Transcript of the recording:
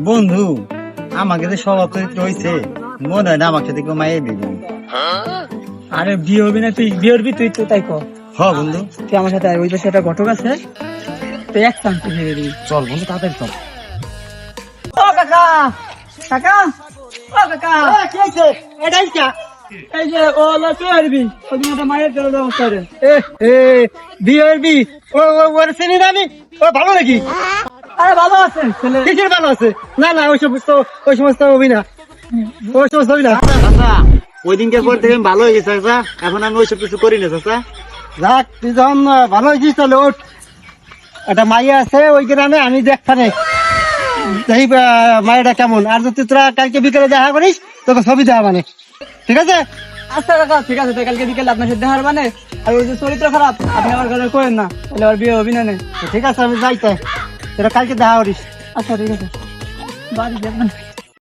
বন্ধু, আমাকে যে স্বভাব চরিত্র হয়েছে, মনে হয় না আমার সাথে কেউ মায়ের দিবি। আরে বিয়ে হবি না, তুই বিয়ে হবি, তুই তো তাই কর। হ বন্ধু, তুই আমার সাথে আয়, ওই পাশে একটা ঘটক আছে, তুই এক চান্স বিয়ে দিবি। চল বন্ধু তাড়াতাড়ি চল। ও কাকা, কাকা, ও কাকা, কি হয়েছে? এটাই কা? এই যে ও হলো তুই হবি, ওই দিন একটা মায়ের জন্য ব্যবস্থা করে। বিয়ে হবি? ওর চিনি না আমি। ও ভালো নাকি? আরে ভালো আছে ছেলে। কিসের ভালো আছে? না না, ওই সমস্ত হবি না, ওই সমস্ত হবি না। ওই দিনকে পর থেকে আমি ভালো হয়ে গেছে চাচা, এখন আমি ওইসব কিছু করি না চাচা। যাক, তুই যখন ভালো হয়েছিস তাহলে ওঠ। একটা মাইয়া আছে ওই গ্রামে, আমি দেখখানে এই মায়েরা কেমন, আর যদি তোরা কালকে বিকেলে দেখা করিস তোকে ছবি দেওয়া মানে, ঠিক আছে? আচ্ছা কাকা ঠিক আছে, তাই কালকে বিকেলে আপনার সাথে দেখার মানে, আর ওই যে চরিত্র খারাপ আপনি আমার ঘরে করেন না, তাহলে আর বিয়ে হবি না নে। ঠিক আছে, আমি যাইতে, তোরা কালকে দেখা করিস। আচ্ছা ঠিক আছে, বাড়ি যাবেন।